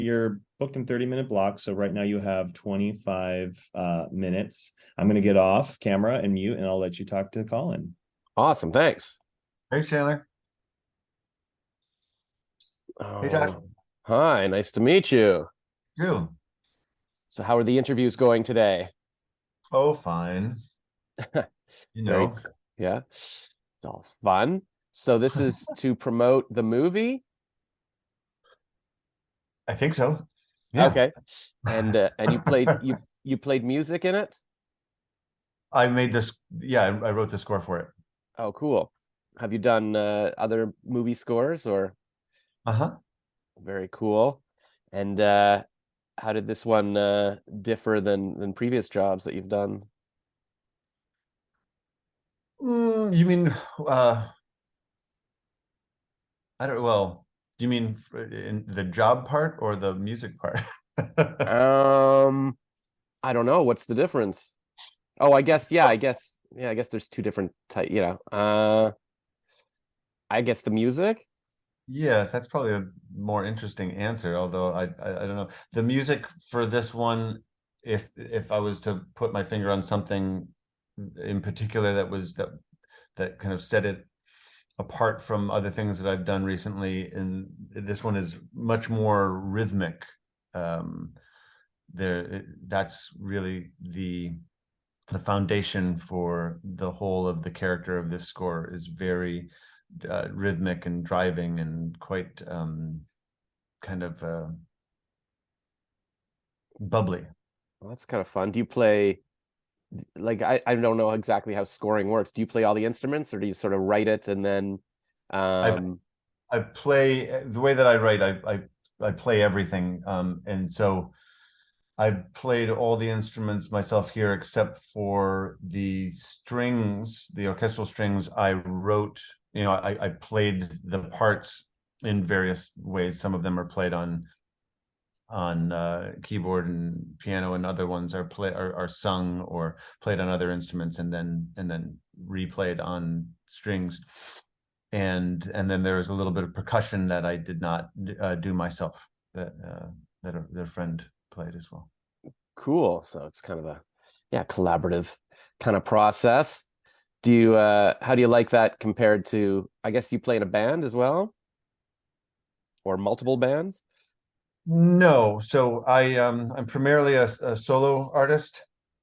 You're booked in 30-minute blocks. So right now you have 25 minutes. I'm going to get off camera and mute, and I'll let you talk to Colin. Awesome, thanks. Hey, Chandler. Hey, Josh. Oh, hi, nice to meet you. Drew. So, how are the interviews going today? Oh, fine. You Very, know, yeah, it's all fun. So, this is to promote the movie. I think so. Yeah. Okay, and you played music in it. I made this. Yeah, I wrote the score for it. Oh, cool. Have you done other movie scores or Uh-huh. very cool? And how did this one differ than previous jobs that you've done? You mean, uh, I don't, well, do you mean in the job part or the music part? Um, I don't know. What's the difference? Oh, I guess there's two different I guess the music. Yeah, that's probably a more interesting answer, although I don't know. The music for this one, if I was to put my finger on something in particular that kind of set it apart from other things that I've done recently, and this one is much more rhythmic. Um, that's really the foundation for the whole of the character of this score is very rhythmic and driving and quite kind of bubbly. Well, that's kind of fun. Do you play like I don't know exactly how scoring works. Do you play all the instruments or do you sort of write it and then I I play the way that I write. I play everything, and so I played all the instruments myself here except for the strings, the orchestral strings. I wrote, I played the parts in various ways. Some of them are played on keyboard and piano, and other ones are sung or played on other instruments and then replayed on strings. And then there was a little bit of percussion that I did not do myself that a friend played as well. cool. So it's kind of a collaborative kind of process. Do you how do you like that compared to I guess you play in a band as well or multiple bands? No, so I'm primarily a solo artist,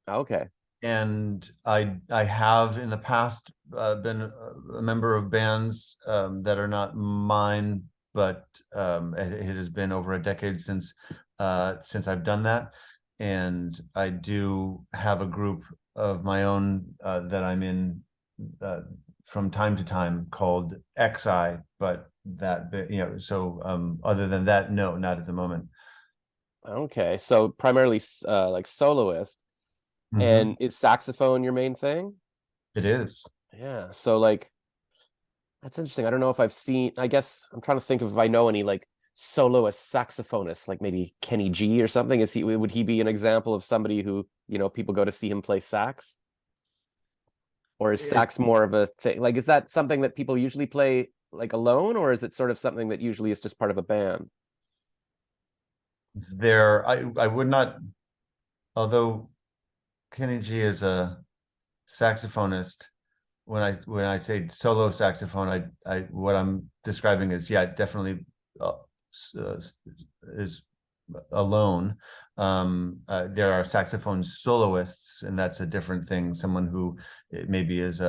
Okay. and I have in the past been a member of bands that are not mine, but it has been over a decade since I've done that, and I do have a group of my own that I'm in uh, from time to time called XI, but so other than that, no, not at the moment. Okay. So primarily like soloist. Hmm. And is saxophone your main thing? It is. Yeah. So like that's interesting. I don't know if I've seen, I guess I'm trying to think of if I know any like soloist saxophonists, like maybe Kenny G or something. Would he be an example of somebody who, people go to see him play sax? Or is It, sax more of a thing? Like, is that something that people usually play like alone, or is it sort of something that usually is just part of a band? I would not, although Kenny G is a saxophonist, when I say solo saxophone, I what I'm describing is, yeah, definitely uh, uh, is alone. There are saxophone soloists, and that's a different thing. Someone who maybe is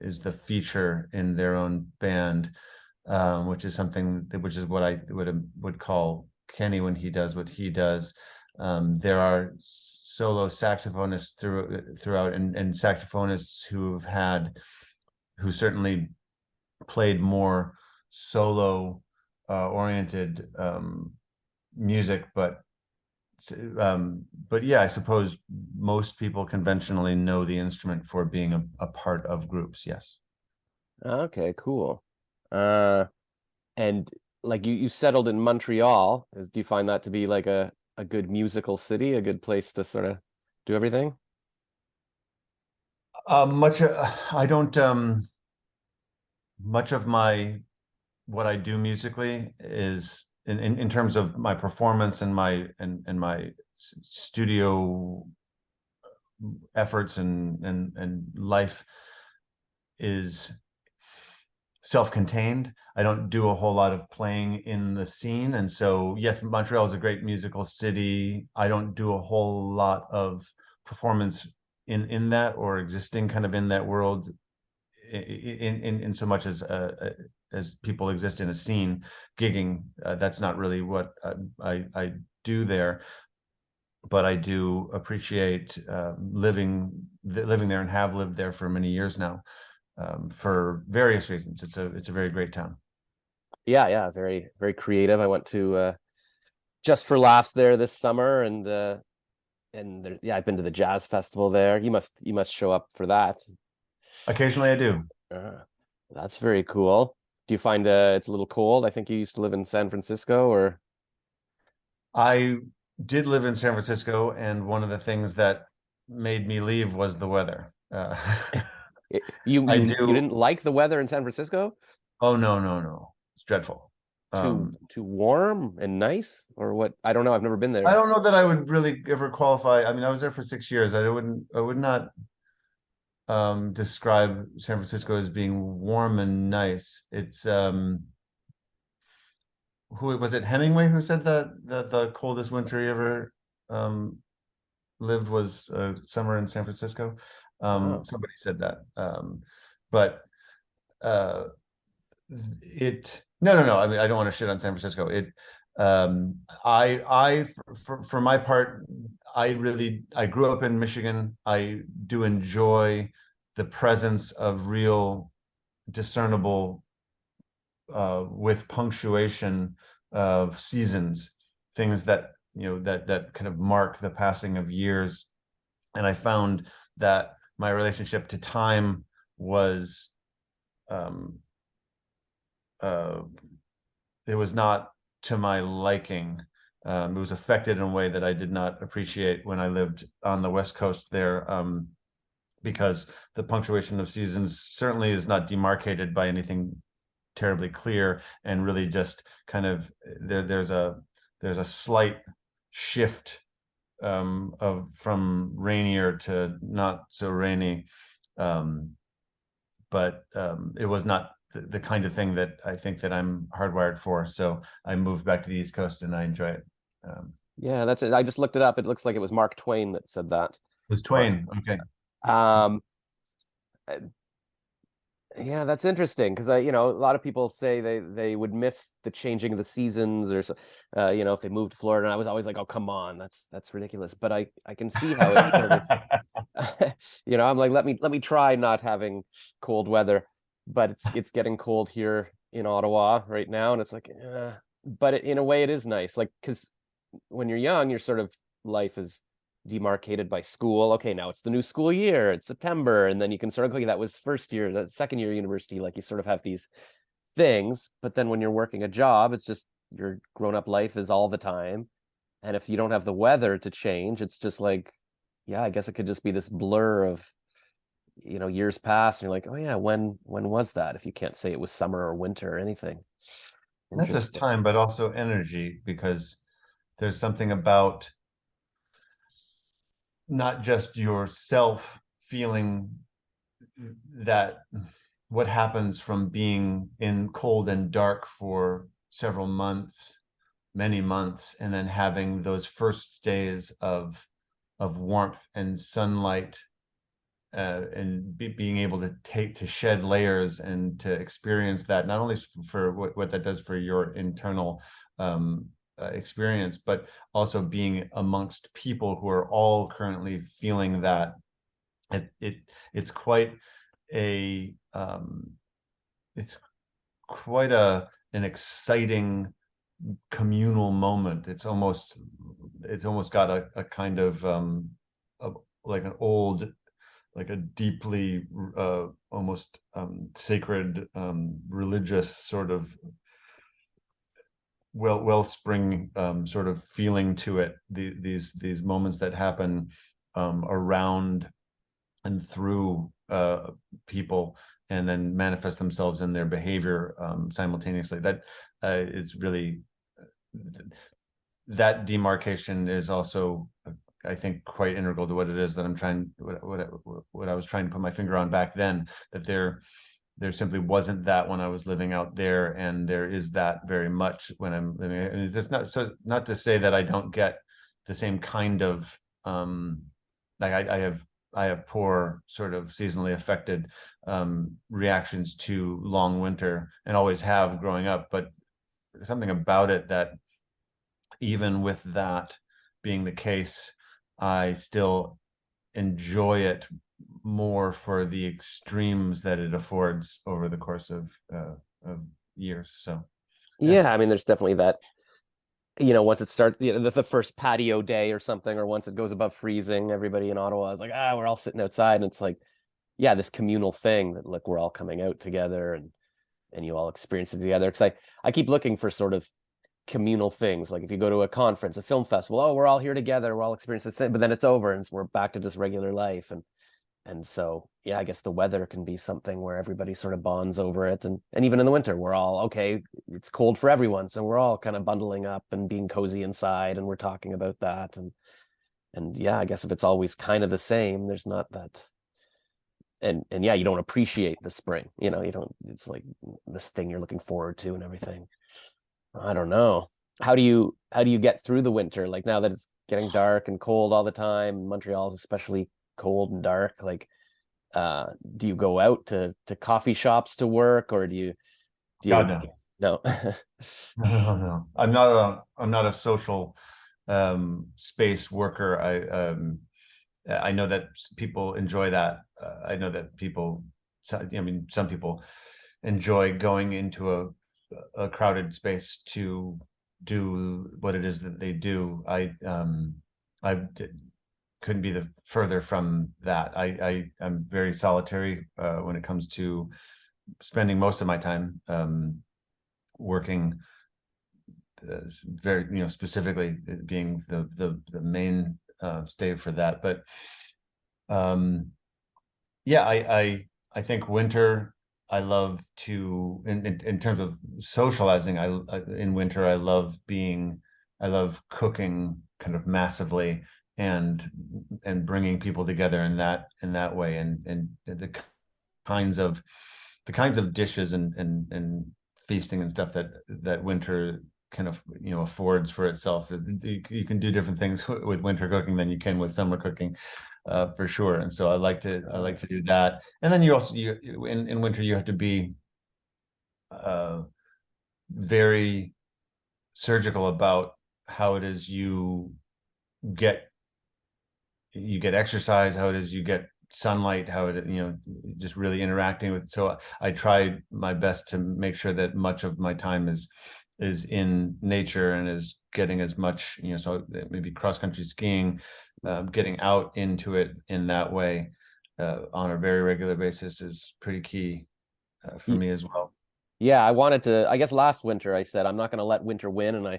is the feature in their own band, which is what I would call Kenny when he does what he does. There are solo saxophonists throughout, and saxophonists who certainly played more solo oriented music, but yeah, I suppose most people conventionally know the instrument for being a part of groups. Yes. Okay, cool. Uh, and like you settled in Montreal. Do you find that to be like a good musical city, a good place to sort of do everything? I don't much of my what I do musically in terms of my performance and my studio efforts and life is self-contained. I don't do a whole lot of playing in the scene. And so, yes, Montreal is a great musical city. I don't do a whole lot of performance in that, or existing kind of in that world in so much as people exist in a scene gigging. That's not really what I do there. But I do appreciate living there, and have lived there for many years now, for various reasons. It's a very great town. Yeah, very very creative. I went to Just for Laughs there this summer, and there, yeah, I've been to the jazz festival there. You must show up for that. Occasionally I do. That's very cool. Do you find it's a little cold? I think you used to live in San Francisco, or I did live in San Francisco, and one of the things that made me leave was the weather. you I you do. didn't like the weather in San Francisco? Oh, no. It's dreadful. Too warm and nice, or what? I don't know. I've never been I there. don't know that I would really ever qualify. I mean, I was there for 6 years. I would not describe San Francisco as being warm and nice. It's who was it, Hemingway, who said that the coldest winter he ever lived was summer in San Francisco. Oh. Somebody said that. But it no. I mean, I don't want to shit on San Francisco. It I for my part, I grew up in Michigan. I do enjoy the presence of real discernible with punctuation of seasons, things that that kind of mark the passing of years. And I found that my relationship to time was it was not to my liking. It was affected in a way that I did not appreciate when I lived on the West Coast there, because the punctuation of seasons certainly is not demarcated by anything terribly clear, and really just kind of there's a slight shift of from rainier to not so rainy, but it was not the kind of thing that I think that I'm hardwired for. So I moved back to the East Coast, and I enjoy it. Yeah, that's it. I just looked it up. It looks like it was Mark Twain that said that. It was Twain. Okay. Um, yeah, that's interesting, because a lot of people say they would miss the changing of the seasons, or if they moved to Florida. And I was always like, oh, come on, that's ridiculous. But I can see how it's sort of I'm like, let me try not having cold weather, but it's getting cold here in Ottawa right now, and it's like, but in a way it is nice, like, because when you're young, your sort of life is demarcated by school. Okay, now it's the new school year, it's September, and then you can sort of, okay, that was first year, that second year university, like you sort of have these things. But then when you're working a job, it's just your grown-up life is all the time. And if you don't have the weather to change, it's just like, yeah, I guess it could just be this blur of years pass, and you're like, oh yeah, when was that, if you can't say it was summer or winter or anything. Not just time, but also energy, because there's something about not just yourself feeling that what happens from being in cold and dark for several months, many months, and then having those first days of warmth and sunlight, and being able to shed layers and to experience that, not only for what that does for your internal experience, but also being amongst people who are all currently feeling that. It's quite a it's quite an exciting communal moment. It's almost got a kind of like an old, like a deeply almost sacred religious sort of wellspring sort of feeling to it. These moments that happen around and through people, and then manifest themselves in their behavior simultaneously. That is really that demarcation is also, I think, quite integral to what it is that I'm trying, what I was trying to put my finger on back then, that there simply wasn't that when I was living out there, and there is that very much when I'm living. And it's not to say that I don't get the same kind of like I have poor sort of seasonally affected reactions to long winter, and always have growing up, but something about it that even with that being the case, I still enjoy it more for the extremes that it affords over the course of years. So Yeah, I mean, there's definitely that, once it starts, the first patio day or something, or once it goes above freezing, everybody in Ottawa is like, we're all sitting outside, and it's like, yeah, this communal thing that, like, we're all coming out together, and you all experience it together. Because I keep looking for sort of communal things, like if you go to a conference, a film festival, we're all here together, we're all experiencing this thing, but then it's over and we're back to just regular life. And so, yeah, I guess the weather can be something where everybody sort of bonds over it. And even in the winter, we're all, okay, it's cold for everyone, so we're all kind of bundling up and being cozy inside, and we're talking about that. And yeah, I guess if it's always kind of the same, there's not that. And yeah, you don't appreciate the spring, you don't, it's like this thing you're looking forward to and everything. I don't know. How do you get through the winter? Like, now that it's getting dark and cold all the time, Montreal's especially cold and dark. Like, do you go out to coffee shops to work, or do you God, no. no? No. I'm not a social space worker. I know that people enjoy that. I know that people, I mean, some people enjoy going into a crowded space to do what it is that they do. I couldn't be the further from that. I'm very solitary when it comes to spending most of my time working, very, specifically being the main stave for that. But yeah, I think winter, I love to, in terms of socializing, in winter I love cooking kind of massively, and bringing people together in that way, and kinds of the kinds of dishes and feasting and stuff that winter kind of affords for itself. You can do different things with winter cooking than you can with summer cooking, for sure. And so I like to do that. And then you in winter you have to be very surgical about how it is get you get exercise, how it is you get sunlight, how it just really interacting with. So I try my best to make sure that much of my time is in nature, and is getting as much, so maybe cross-country skiing, getting out into it in that way on a very regular basis is pretty key for me as well. Yeah, I guess last winter I said I'm not going to let winter win, and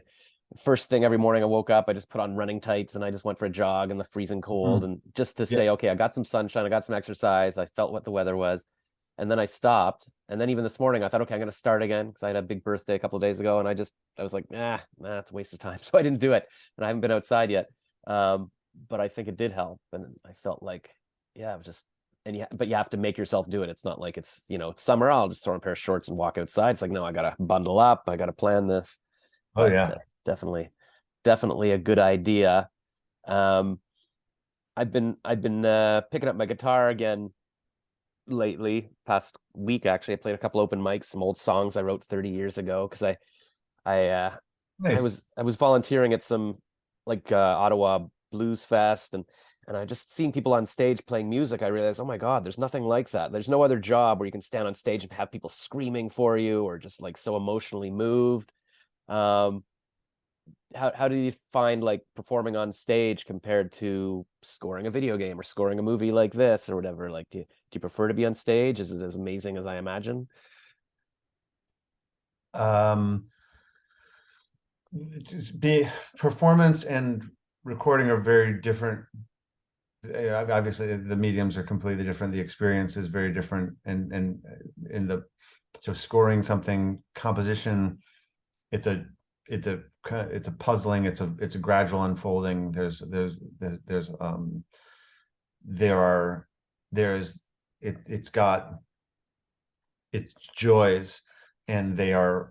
first thing every morning I woke up, I just put on running tights and I just went for a jog in the freezing cold, and just to say, okay, I got some sunshine, I got some exercise, I felt what the weather was, and then I stopped. And then even this morning I thought, okay, I'm going to start again, because I had a big birthday a couple of days ago, and I was like, nah, it's a waste of time. So I didn't do it, and I haven't been outside yet. But I think it did help, and I felt like, yeah, it was just, but you have to make yourself do it. It's not like it's summer, I'll just throw on a pair of shorts and walk outside. It's like, no, I gotta bundle up, I gotta plan this. Oh yeah. Definitely a good idea. I've been picking up my guitar again lately, past week actually. I played a couple open mics, some old songs I wrote 30 years ago, because I Nice. I was volunteering at some, like, Ottawa Blues Fest, and I just seen people on stage playing music. I realized, oh my God, there's nothing like that. There's no other job where you can stand on stage and have people screaming for you, or just like so emotionally moved. Um, how do you find, like, performing on stage compared to scoring a video game or scoring a movie like this or whatever? Like, do you prefer to be on stage? Is it as amazing as I imagine? um just be Performance and recording are very different. Obviously the mediums are completely different, the experience is very different, and in the so scoring something, composition, it's it's a puzzling, it's a gradual unfolding. It's got its joys, and they are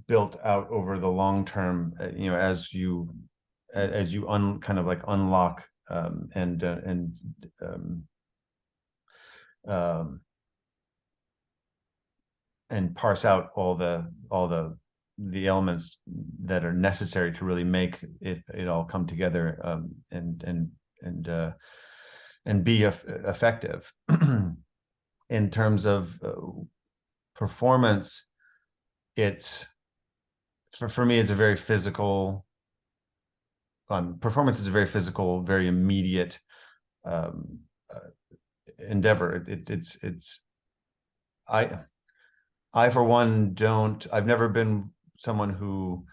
built out over the long term, as you kind of like unlock and parse out all the elements that are necessary to really make it all come together, and be effective. In terms of performance, it's for me, it's a very physical performance is a very physical, very immediate endeavor. I for one I've never been someone who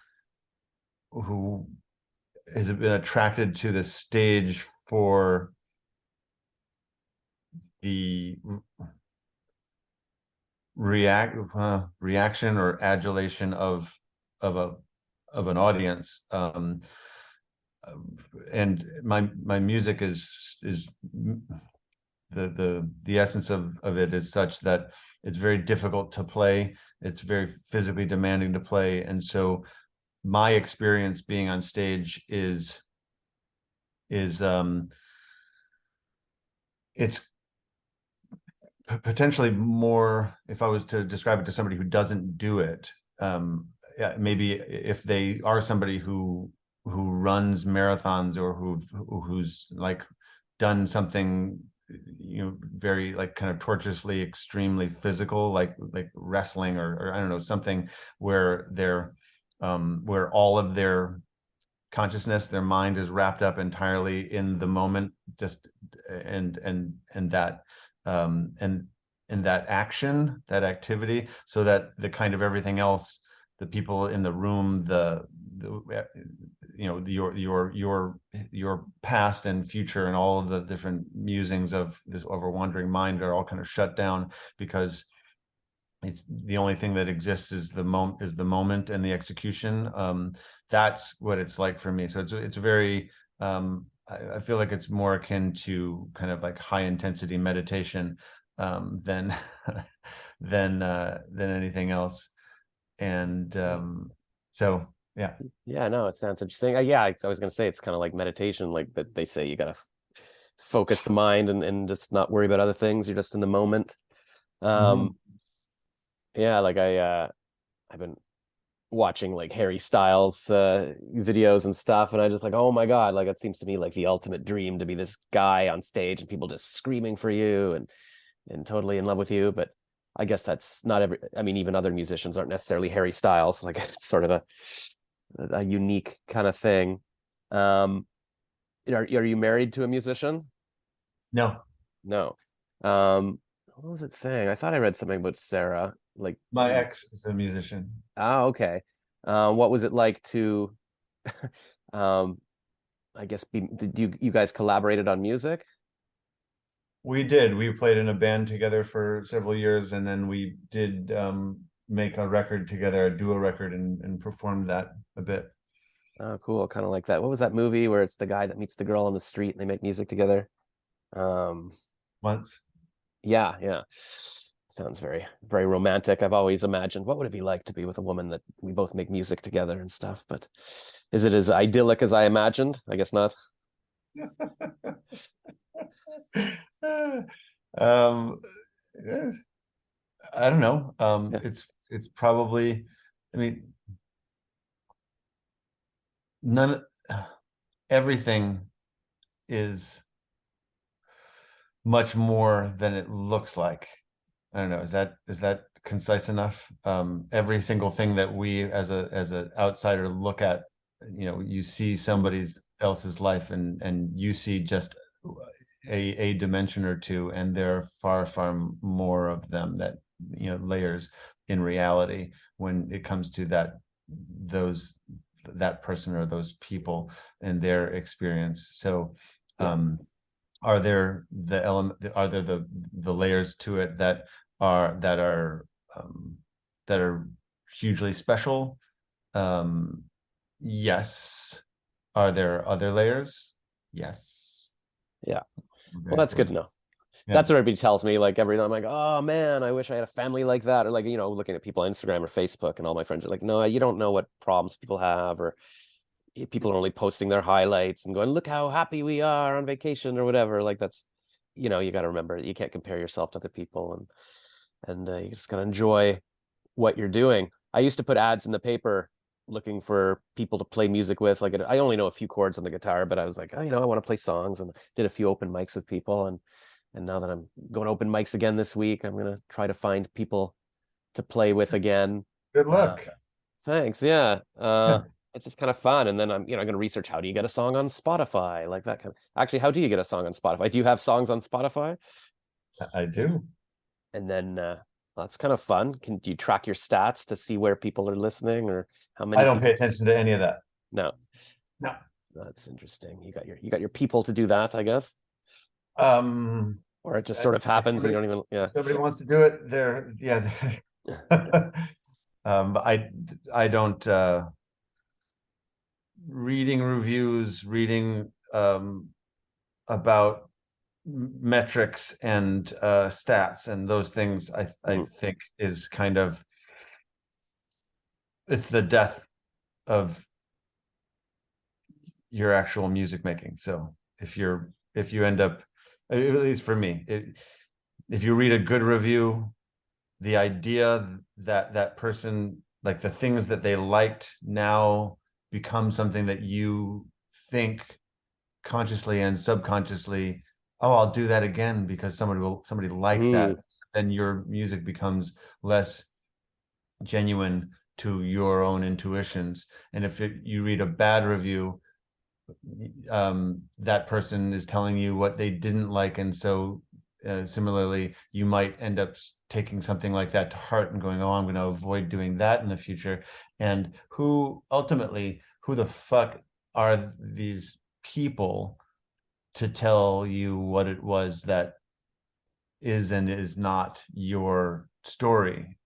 has been attracted to the stage for the reaction or adulation of an audience. And my music is the essence of it is such that it's very difficult to play. It's very physically demanding to play. And so my experience being on stage is it's potentially more, if I was to describe it to somebody who doesn't do it, maybe if they are somebody who runs marathons, or who's like done something, very like kind of tortuously, extremely physical, like wrestling, or I don't know, something where where all of their consciousness, their mind is wrapped up entirely in the moment, just and that and that action, that activity, so that the kind of everything else, the people in the room, your past and future, and all of the different musings of this wandering mind are all kind of shut down, because it's the only thing that exists is the moment and the execution. That's what it's like for me. So it's very I feel like it's more akin to kind of like high intensity meditation than than anything else. And so yeah. Yeah, no, it sounds interesting. Yeah, I was gonna say it's kind of like meditation, like that they say you gotta focus the mind and just not worry about other things. You're just in the moment. Yeah, like I've been watching like Harry Styles videos and stuff, and I just like, oh my God, like it seems to me like the ultimate dream to be this guy on stage and people just screaming for you and totally in love with you. But I guess that's not even other musicians aren't necessarily Harry Styles. Like it's sort of a unique kind of thing. Are you married to a musician? No. No. What was it saying? I thought I read something about Sarah. Like my ex is a musician. Oh, okay. What was it like to I guess did you guys collaborated on music? We did. We played in a band together for several years, and then we did make a record together, a duo record, and performed that a bit. Oh, cool. Kind of like that. What was that movie where it's the guy that meets the girl on the street and they make music together? Once. Yeah. Sounds very, very romantic. I've always imagined what would it be like to be with a woman that we both make music together and stuff, but is it as idyllic as I imagined? I guess not. I don't know. Yeah. It's probably, I mean, everything is much more than it looks like. I don't know. Is that concise enough? Every single thing that we as an outsider look at, you see somebody else's life, and you see just a dimension or two, and there are far more of them, that layers in reality when it comes to that person or those people and their experience. So are there the layers to it that are hugely special? Yes. Are there other layers? Yes. Yeah. I'm Well, very that's good to fortunate. know. Yeah. That's what everybody tells me. Like every time I'm like, oh man, I wish I had a family like that. Or like, looking at people on Instagram or Facebook, and all my friends are like, no, you don't know what problems people have, or people are only posting their highlights and going, look how happy we are on vacation or whatever. Like that's, you got to remember you can't compare yourself to other people, and you just gotta enjoy what you're doing. I used to put ads in the paper looking for people to play music with. Like I only know a few chords on the guitar, but I was like, oh, I want to play songs, and did a few open mics with people. And now that I'm going open mics again this week, I'm gonna try to find people to play with again. Good Uh, luck. thanks. Yeah. Yeah, It's just kind of fun. And then I'm gonna research, how do you get a song on Spotify? Like that kind of, actually, how do you get a song on Spotify? Do you have songs on Spotify? I do. And then that's kind of fun. Do you track your stats to see where people are listening, or how I many don't people? pay attention to any of that. No, No. that's interesting. You got your people to do that, I guess, Um, or it just sort of happens and you don't even. if somebody wants to do it, yeah. But I don't reading reviews, reading about metrics and stats and those things. I think is kind of, it's the death of your actual music making. So if you end up, at least for me, if you read a good review, the idea that that person, like the things that they liked, now become something that you think consciously and subconsciously, oh, I'll do that again because somebody liked that. Then your music becomes less genuine to your own intuitions. And if you read a bad review, that person is telling you what they didn't like, and so similarly, you might end up taking something like that to heart and going, oh, I'm going to avoid doing that in the future. And who the fuck are these people to tell you what it was that is and is not your story?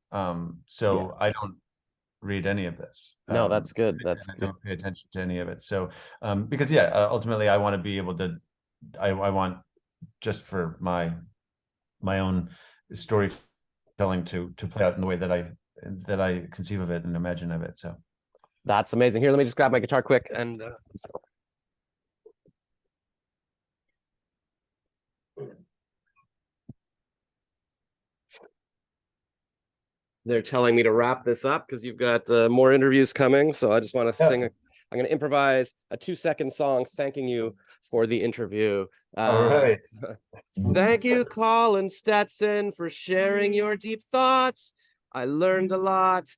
So I don't read any of this. No, that's good. That's I good. don't pay attention to any of it. So, because ultimately I want to be able to, I want, just for my own storytelling to play out in the way that I conceive of it and imagine of it. So That's amazing. Here, let me just grab my guitar quick and. They're telling me to wrap this up because you've got more interviews coming. So I just want to sing. I'm going to improvise a 2-second song thanking you for the interview. All right. Thank you, Colin Stetson, for sharing your deep thoughts. I learned a lot.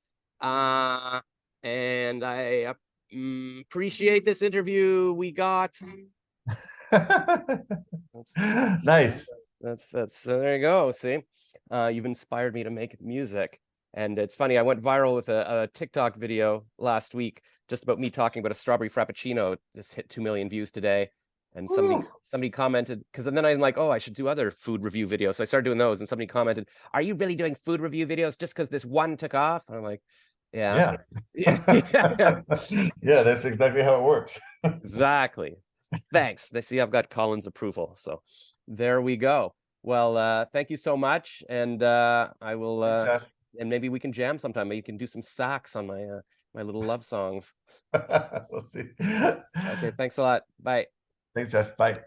And I appreciate this interview we got. Nice. That's there you go. See, you've inspired me to make music. And it's funny, I went viral with a TikTok video last week just about me talking about a strawberry frappuccino. Just hit 2 million views today. And somebody commented, because then I'm like, oh, I should do other food review videos. So I started doing those, and somebody commented, are you really doing food review videos just because this one took off? And I'm like, yeah. Yeah. Yeah, that's exactly how it works. Exactly. Thanks. They see I've got Colin's approval. So there we go. Well, thank you so much. And I will and maybe we can jam sometime. Maybe you can do some sax on my little love songs. Let's see. Okay, thanks a lot. Bye. Thanks, Josh. Bye.